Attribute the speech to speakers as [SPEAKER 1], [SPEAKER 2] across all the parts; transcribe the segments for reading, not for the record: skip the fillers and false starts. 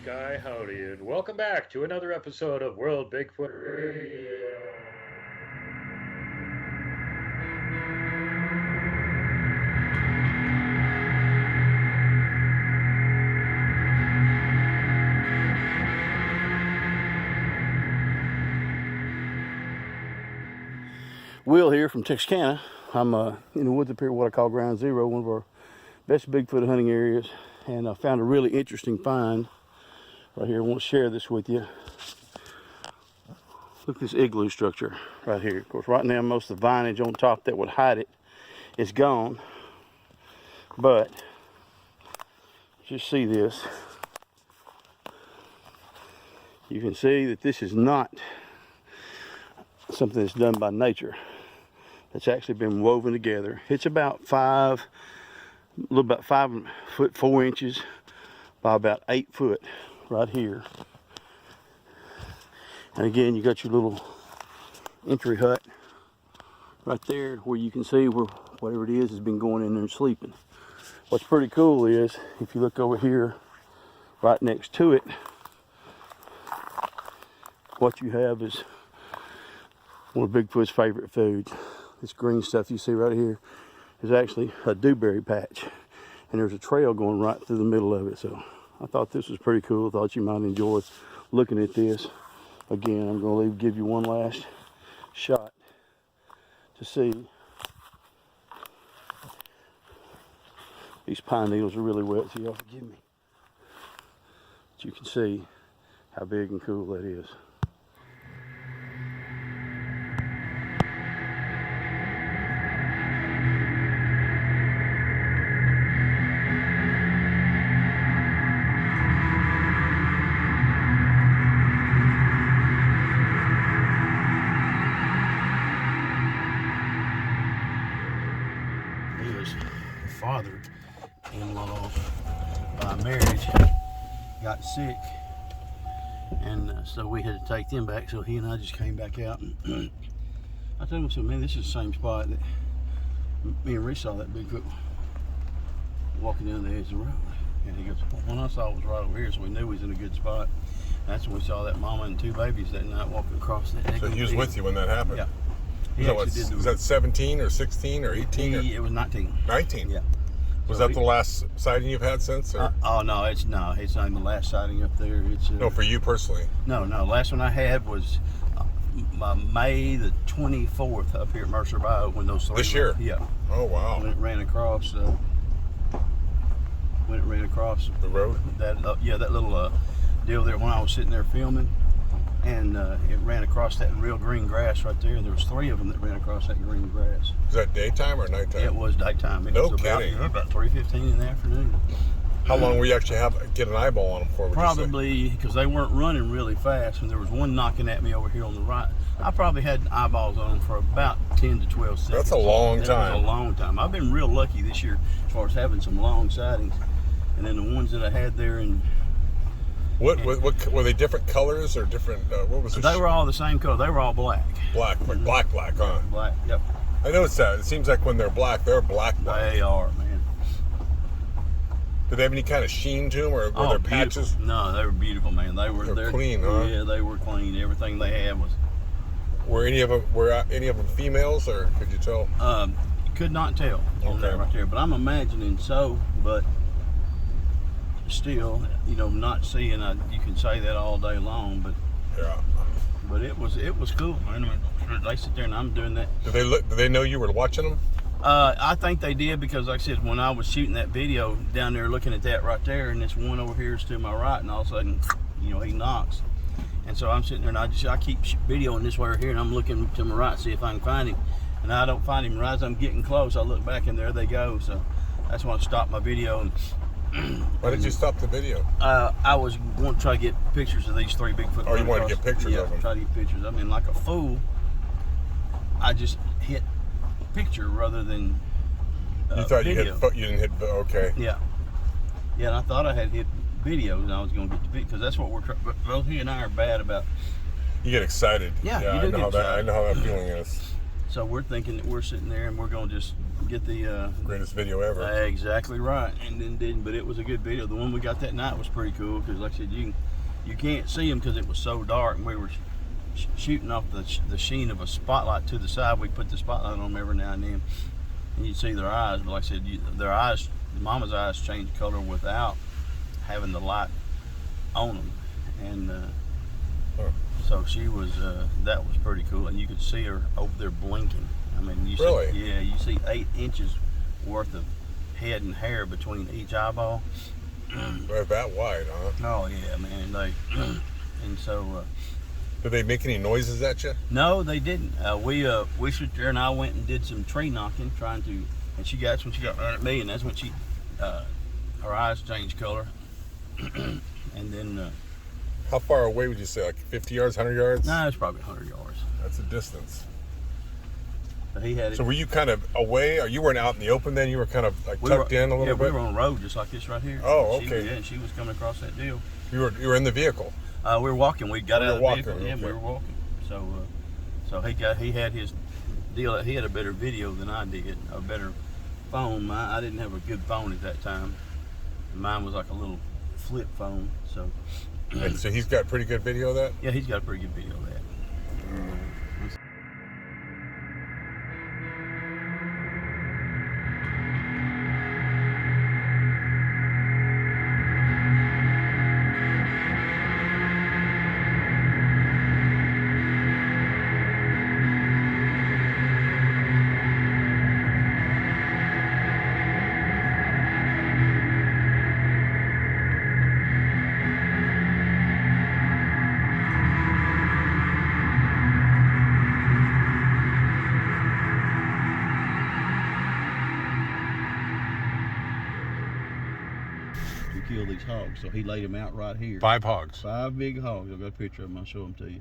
[SPEAKER 1] Sky Howdy, and welcome back to another episode of World Bigfoot Radio.
[SPEAKER 2] Will here from Texarkana. I'm in the woods up here, what I call Ground Zero, one of our best Bigfoot hunting areas, and I found a really interesting find right here. I want to share this with you. Look at this igloo structure right here. Of course, right now most of the vinage on top that would hide it is gone, but just see this. You can see that this is not something that's done by nature. It's actually been woven together. It's about a little about 5 foot 4 inches by about 8 foot right here. And again, you got your little entry hut right there where you can see where whatever it is has been going in there and sleeping. What's pretty cool is if you look over here right next to it, what you have is one of Bigfoot's favorite foods. This green stuff you see right here is actually a dewberry patch, and there's a trail going right through the middle of it. So I thought this was pretty cool. I thought you might enjoy looking at this. Again, I'm going to give you one last shot to see. These pine needles are really wet, so y'all forgive me. But you can see how big and cool that is. His father-in-law by marriage got sick, and so we had to take them back. So he and I just came back out, and I told him, I said, man, this is the same spot that me and Rich saw that Bigfoot walking down the edge of the road. And he goes, one I saw was right over here, so we knew he was in a good spot. That's when we saw that mama and 2 babies that night walking across that.
[SPEAKER 3] So he was with you when that happened?
[SPEAKER 2] Yeah.
[SPEAKER 3] Was that 17 or 16 or 18?
[SPEAKER 2] It was 19.
[SPEAKER 3] 19?
[SPEAKER 2] Yeah.
[SPEAKER 3] Was that the last sighting you've had since? Or?
[SPEAKER 2] Oh no, it's not even the last sighting up there. It's
[SPEAKER 3] no, for you personally.
[SPEAKER 2] No. Last one I had was May the 24th up here at Mercer Bayou when those 3.
[SPEAKER 3] This year?
[SPEAKER 2] Yeah.
[SPEAKER 3] Oh wow.
[SPEAKER 2] When it ran across. The
[SPEAKER 3] road.
[SPEAKER 2] That that little deal there when I was sitting there filming, and it ran across that real green grass right there. There was 3 of them that ran across that green grass.
[SPEAKER 3] Was that daytime or nighttime?
[SPEAKER 2] It was daytime. It
[SPEAKER 3] No
[SPEAKER 2] was
[SPEAKER 3] kidding.
[SPEAKER 2] About 3:15 in the afternoon.
[SPEAKER 3] How long were you actually get an eyeball on them for?
[SPEAKER 2] Probably because they weren't running really fast, and there was one knocking at me over here on the right. I probably had eyeballs on them for about 10 to 12 seconds.
[SPEAKER 3] That's a long time.
[SPEAKER 2] That was a long time. I've been real lucky this year as far as having some long sightings, and then the ones that I had there in.
[SPEAKER 3] What were they? Different colors or different? What was it?
[SPEAKER 2] They were all the same color. They were all black.
[SPEAKER 3] Black, like black, huh?
[SPEAKER 2] Black. Yep.
[SPEAKER 3] I noticed that. It seems like when they're black.
[SPEAKER 2] They are, man.
[SPEAKER 3] Did they have any kind of sheen to them, or were there patches?
[SPEAKER 2] No, they were beautiful, man. They were
[SPEAKER 3] clean, huh?
[SPEAKER 2] Yeah, they were clean. Everything they had was.
[SPEAKER 3] Were any of them females, or could you tell?
[SPEAKER 2] Could not tell on that right there, but I'm imagining so. But still, not seeing. You can say that all day long, but
[SPEAKER 3] yeah.
[SPEAKER 2] But it was cool. I mean, they sit there and I'm doing that.
[SPEAKER 3] Did they know you were watching them?
[SPEAKER 2] I think they did, because like I said, when I was shooting that video down there looking at that right there, and this one over here is to my right, and all of a sudden, he knocks. And so I'm sitting there and I keep videoing this way right here, and I'm looking to my right to see if I can find him. And I don't find him. Right as I'm getting close, I look back and there they go. So that's when I stopped my video. And
[SPEAKER 3] why did you stop the video?
[SPEAKER 2] I was going to try to get pictures of these 3 Bigfoot.
[SPEAKER 3] Oh, you wanted to get pictures of them?
[SPEAKER 2] Yeah, try to get pictures. I mean, like a fool, I just hit picture rather than
[SPEAKER 3] you thought
[SPEAKER 2] video.
[SPEAKER 3] You didn't hit, okay.
[SPEAKER 2] Yeah, and I thought I had hit videos, and I was going to get the video, because that's what both he and I are bad about.
[SPEAKER 3] You get excited.
[SPEAKER 2] Yeah, you do get excited.
[SPEAKER 3] I know how that feeling is.
[SPEAKER 2] So we're thinking that we're sitting there and we're gonna just get the
[SPEAKER 3] greatest video ever.
[SPEAKER 2] Exactly right, and then didn't. But it was a good video. The one we got that night was pretty cool because, like I said, you can't see them because it was so dark, and we were shooting off the sheen of a spotlight to the side. We put the spotlight on them every now and then, and you'd see their eyes. But like I said, their eyes, Mama's eyes, changed color without having the light on them, and so she was. That was pretty cool, and you could see her over there blinking. I mean, you
[SPEAKER 3] really?
[SPEAKER 2] See, yeah, you see 8 inches worth of head and hair between each eyeball.
[SPEAKER 3] They're that wide, huh?
[SPEAKER 2] Oh yeah, man. They and so.
[SPEAKER 3] Did they make any noises at you?
[SPEAKER 2] No, they didn't. We stood there, and I went and did some tree knocking, trying to. And that's when she got right at me, and that's when she, her eyes changed color. And then.
[SPEAKER 3] How far away would you say? Like 50 yards, 100 yards?
[SPEAKER 2] No, it's probably 100 yards.
[SPEAKER 3] That's a distance.
[SPEAKER 2] But he had it.
[SPEAKER 3] So were you kind of away, or you weren't out in the open then? You were kind of like tucked in a little bit?
[SPEAKER 2] Yeah, we were on the road just like this right here.
[SPEAKER 3] Oh, okay.
[SPEAKER 2] Yeah, and she was coming across that deal.
[SPEAKER 3] You were in the vehicle?
[SPEAKER 2] We were walking. We got out of the vehicle.
[SPEAKER 3] Okay.
[SPEAKER 2] Yeah, we were walking. So he had his deal. He had a better video than I did, a better phone. I didn't have a good phone at that time. Mine was like a little flip phone. So.
[SPEAKER 3] And so he's got pretty good video of that?
[SPEAKER 2] Yeah, he's got a pretty good video of that. Kill these hogs, so he laid them out right here.
[SPEAKER 3] 5 hogs.
[SPEAKER 2] 5 big hogs. I've got a picture of them. I'll show them to you.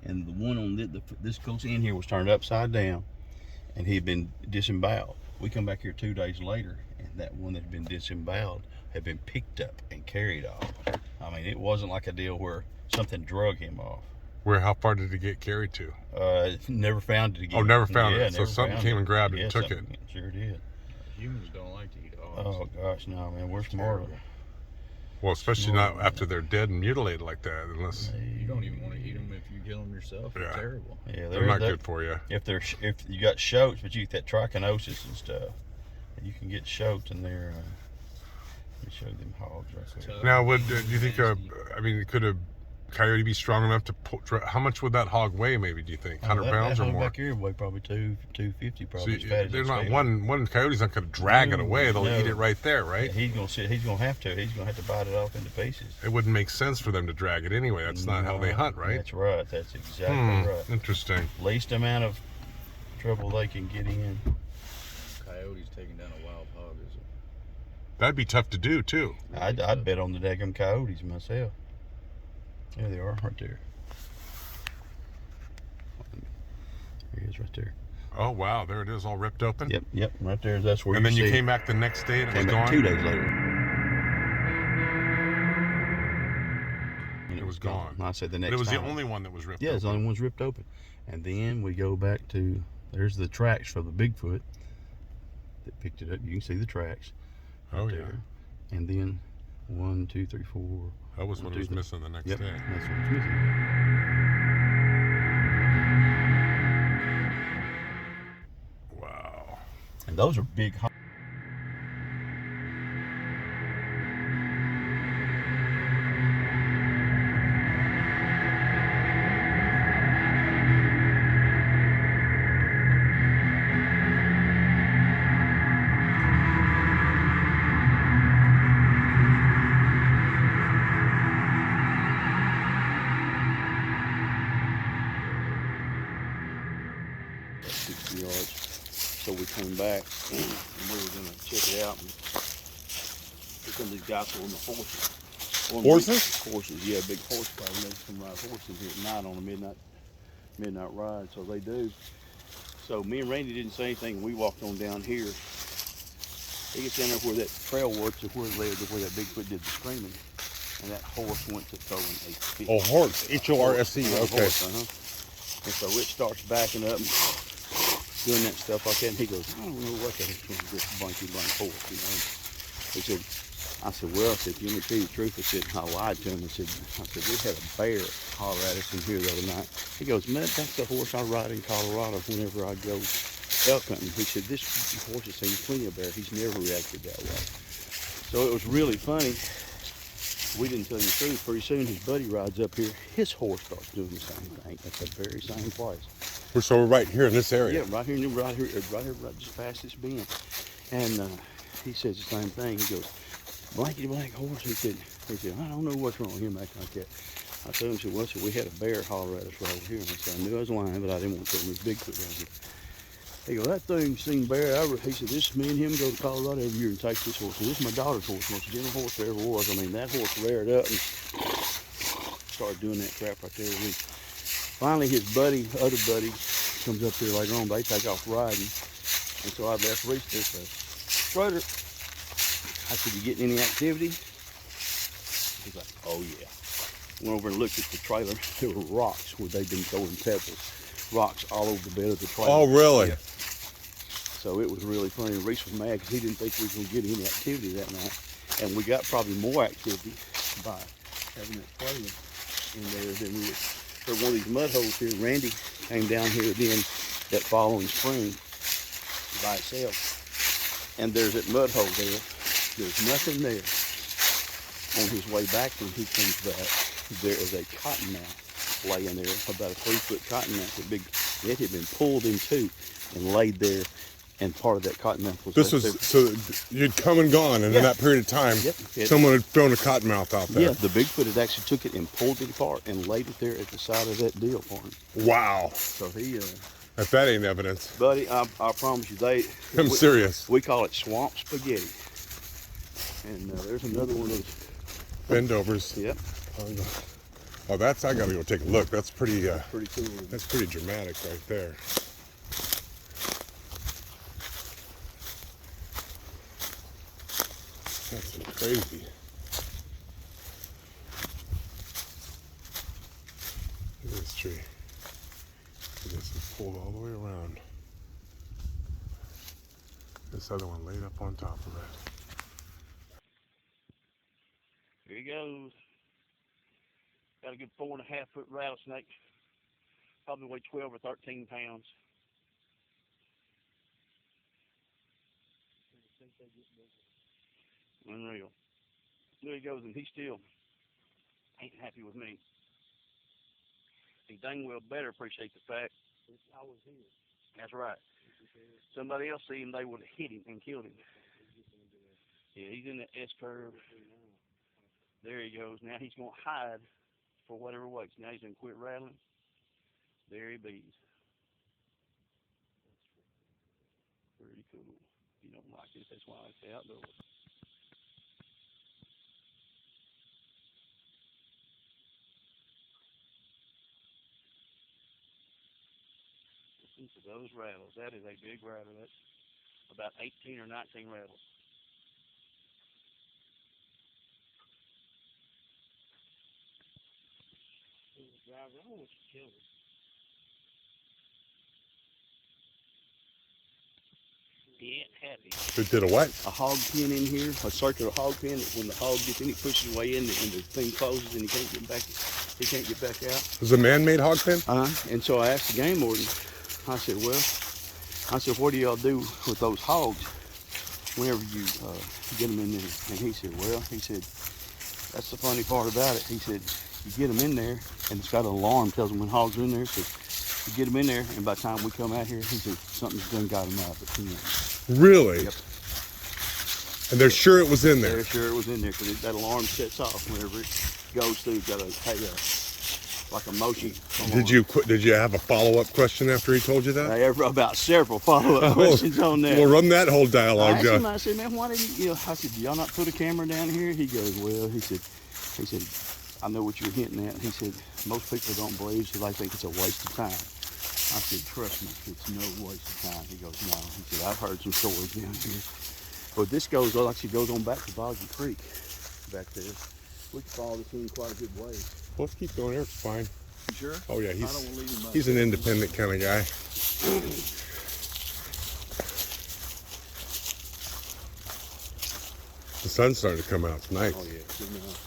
[SPEAKER 2] And the one on this close in here was turned upside down, and he'd been disemboweled. We come back here 2 days later, and that one that had been disemboweled had been picked up and carried off. I mean, it wasn't like a deal where something drug him off.
[SPEAKER 3] How far did it get carried to?
[SPEAKER 2] Never found it again.
[SPEAKER 3] Oh, never found it. So
[SPEAKER 2] never
[SPEAKER 3] something came and grabbed it and took it.
[SPEAKER 2] Sure did.
[SPEAKER 4] Humans don't like to eat hogs.
[SPEAKER 2] Oh gosh, no, man, we're smarter.
[SPEAKER 3] Well, especially not after they're dead and mutilated like that, unless
[SPEAKER 4] You don't even want to eat them if you kill them yourself. They're terrible.
[SPEAKER 2] Yeah,
[SPEAKER 3] they're not good for you.
[SPEAKER 2] If you got shoats, but you get that trichinosis and stuff, you can get shoats in there. Let me show them hogs right there.
[SPEAKER 3] Now, do you think? Could a coyote be strong enough to pull? How much would that hog weigh? Maybe, do you think 100 pounds
[SPEAKER 2] that
[SPEAKER 3] or
[SPEAKER 2] hog
[SPEAKER 3] more?
[SPEAKER 2] Back here weigh probably 250, probably.
[SPEAKER 3] So
[SPEAKER 2] as fat as
[SPEAKER 3] there's
[SPEAKER 2] it's
[SPEAKER 3] not
[SPEAKER 2] feeling.
[SPEAKER 3] one coyote's not going to drag it away. They'll
[SPEAKER 2] No.
[SPEAKER 3] eat it right there, right?
[SPEAKER 2] Yeah, he's gonna have to. He's gonna have to bite it off into pieces.
[SPEAKER 3] It wouldn't make sense for them to drag it anyway. That's not how they hunt, right?
[SPEAKER 2] That's right. That's exactly right.
[SPEAKER 3] Interesting.
[SPEAKER 2] Least amount of trouble they can get in.
[SPEAKER 4] Coyotes taking down a wild hog is
[SPEAKER 3] That'd be tough to do too.
[SPEAKER 2] I'd bet on the daggum coyotes myself. There they are, right there. There he is, right there.
[SPEAKER 3] Oh wow, there it is, all ripped open.
[SPEAKER 2] Yep, right there. That's where.
[SPEAKER 3] And then you
[SPEAKER 2] see
[SPEAKER 3] came back the next day and it was
[SPEAKER 2] Came back
[SPEAKER 3] gone.
[SPEAKER 2] 2 days later. And
[SPEAKER 3] It was gone.
[SPEAKER 2] I said the next.
[SPEAKER 3] But it was
[SPEAKER 2] time.
[SPEAKER 3] the only one that was ripped.
[SPEAKER 2] Yeah, it's the
[SPEAKER 3] open.
[SPEAKER 2] only one's ripped open. And then we go back to, there's the tracks for the Bigfoot that picked it up. You can see the tracks.
[SPEAKER 3] Oh yeah.
[SPEAKER 2] There. And then 1, 2, 3, 4.
[SPEAKER 3] That was what it was
[SPEAKER 2] 2, 3.
[SPEAKER 3] missing the next
[SPEAKER 2] Yep,
[SPEAKER 3] day.
[SPEAKER 2] that's what it's missing.
[SPEAKER 3] Wow.
[SPEAKER 2] And those are big hogs. So we came back and we were gonna check it out. And here come these guys on the horses. Horses, yeah, big horsepower. They come ride horses here at night on a midnight ride. So they do. So me and Randy didn't say anything. We walked on down here. He gets down there where that trail was to where that Bigfoot did the screaming, and that horse went to throwing a fit.
[SPEAKER 3] Oh, horse. HORSE.
[SPEAKER 2] Yeah,
[SPEAKER 3] Okay.
[SPEAKER 2] horse, And so it starts backing up. doing that stuff like that, and he goes, I don't know what that is, this blanky blank horse, you know. He said, I said, well, I said, you want me to tell you the truth? I said, I lied to him. I said, we had a bear holler at us in here the other night. He goes, man, that's the horse I ride in Colorado whenever I go elk hunting. He said, this horse has seen plenty of bear. He's never reacted that way. So it was really funny. We didn't tell him the truth. Pretty soon his buddy rides up here. His horse starts doing the same thing at the very same place.
[SPEAKER 3] So we're right here in this area.
[SPEAKER 2] Yeah, right here, right just past this bend. And he says the same thing. He goes, blankety blank horse. He said, I don't know what's wrong with him acting like that. I told him, well, we had a bear holler at us right over here. And I said, I knew I was lying, but I didn't want to tell him it was Bigfoot right here. He goes, that thing seen bear. He said, this me and him go to Colorado every year and take this horse. This is my daughter's horse, most gentle horse there ever was. I mean, that horse reared up and started doing that crap right there. Finally, his other buddy, comes up there later on. They take off riding. And so I left Reese there. Schroeder, I said, you getting any activity? He's like, oh yeah. Went over and looked at the trailer. There were rocks where they'd been throwing pebbles. Rocks all over the bed of the trailer.
[SPEAKER 3] Oh, really?
[SPEAKER 2] Yeah. So it was really funny. Reese was mad because he didn't think we were going to get any activity that night. And we got probably more activity by having that trailer in there than we would. For one of these mud holes here, Randy came down here then that following spring by itself. And there's that mud hole there. There's nothing there. On his way back when he comes back, there is a cottonmouth laying there, about a 3-foot cottonmouth. It had been pulled in two and laid there, and part of that cottonmouth was
[SPEAKER 3] This was,
[SPEAKER 2] there.
[SPEAKER 3] so you'd come and gone, and in that period of time, someone had thrown a cottonmouth out there.
[SPEAKER 2] Yeah, the Bigfoot had actually took it and pulled it apart and laid it there at the side of that deal for him.
[SPEAKER 3] Wow.
[SPEAKER 2] So he,
[SPEAKER 3] If that ain't evidence.
[SPEAKER 2] buddy, I promise you,
[SPEAKER 3] I'm serious.
[SPEAKER 2] We call it swamp spaghetti. And there's another one of those.
[SPEAKER 3] Bendovers.
[SPEAKER 2] Yep.
[SPEAKER 3] Oh, I gotta go take a look. That's pretty,
[SPEAKER 2] Pretty cool.
[SPEAKER 3] that's pretty dramatic right there. That's crazy. Look at this tree. This is pulled all the way around. This other one laid up on top of it.
[SPEAKER 2] Here he goes. Got a good 4.5-foot rattlesnake. Probably weighed 12 or 13 pounds. Unreal. There he goes, and he still ain't happy with me. He dang well better appreciate the fact I was here. That's right. Somebody else see him, they would have hit him and killed him. Yeah, he's in the S-curve. There he goes. Now he's going to hide for whatever waits. Now he's going to quit rattling. There he be. Pretty cool. If you don't like this, that's why I stay outdoors. Listen to those rattles. That is a big rattle. That's about 18 or 19 rattles. Drive around with you, kill it. He ain't happy.
[SPEAKER 3] It did a what?
[SPEAKER 2] A hog pen in here, a circular hog pen. When the hog gets in, he pushes his way in, and the thing closes, and he can't get back. He can't get back out.
[SPEAKER 3] It was a man-made hog pen?
[SPEAKER 2] And so I asked the game warden. I said, well, what do y'all do with those hogs whenever you get them in there? And he said, that's the funny part about it. He said, you get them in there, and it's got an alarm tells them when hogs are in there. So you get them in there, and by the time we come out here, he said something's done got them out of the pen.
[SPEAKER 3] Really?
[SPEAKER 2] Yep.
[SPEAKER 3] And they're sure it was in there?
[SPEAKER 2] They're sure it was in there because that alarm sets off whenever it goes through. Got like a motion.
[SPEAKER 3] Did you have a follow-up question after he told you that?
[SPEAKER 2] About several follow-up questions on that.
[SPEAKER 3] Well, run that whole dialogue down.
[SPEAKER 2] I said, man, why didn't you? I said, do y'all not put a camera down here? He goes, well, he said, I know what you're hinting at. He said, most people don't believe, so they think it's a waste of time. I said, trust me, it's no waste of time. He goes, no. He said, I've heard some stories down here. But this goes on back to Boggy Creek back there. We can follow this in quite a good way.
[SPEAKER 3] Well, let's keep going here. It's fine.
[SPEAKER 2] You sure?
[SPEAKER 3] Oh, yeah.
[SPEAKER 2] I don't want to leave him up.
[SPEAKER 3] He's an independent kind of guy. The sun's starting to come out. It's nice.
[SPEAKER 2] Oh yeah. Good enough.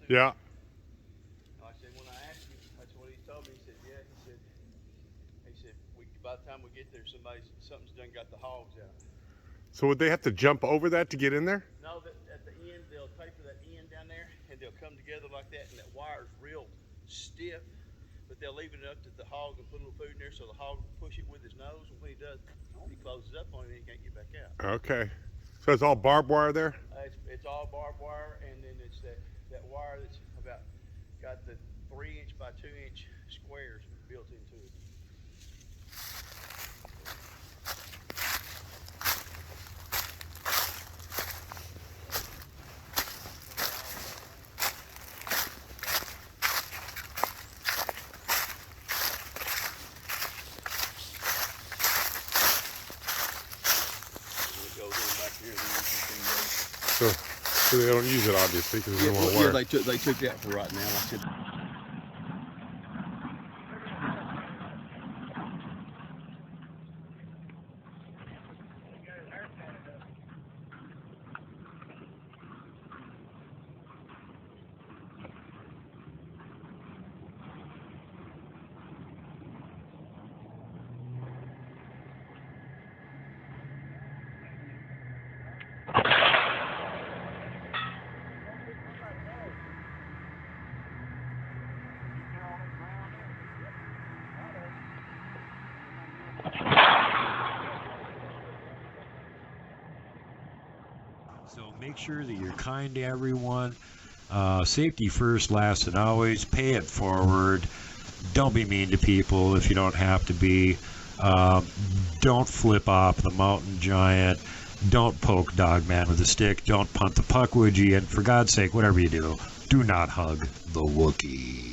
[SPEAKER 3] Yeah.
[SPEAKER 2] I said, when I asked him, that's what he told me. He said, yeah. He said, by the time we get there, something's done got the hogs out.
[SPEAKER 3] So would they have to jump over that to get in there?
[SPEAKER 2] No, at the end, they'll taper that end down there, and they'll come together like that, and that wire's real stiff, but they'll leave it up to the hog and put a little food in there so the hog will push it with his nose, and when he does, he closes up on it and he can't get back out.
[SPEAKER 3] Okay. So it's all barbed wire there?
[SPEAKER 2] It's all barbed wire, and then it's that wire that's got the 3-inch by 2-inch squares built into it. It goes in back here, and then you can go.
[SPEAKER 3] So they don't use it obviously because they don't want to wear.
[SPEAKER 2] Yeah, they took that for right now. I said.
[SPEAKER 1] So make sure that you're kind to everyone. Safety first, last, and always. Pay it forward. Don't be mean to people if you don't have to be. Don't flip off the mountain giant. Don't poke Dogman with a stick. Don't punt the puckwudgie. And for God's sake, whatever you do, do not hug the Wookiee.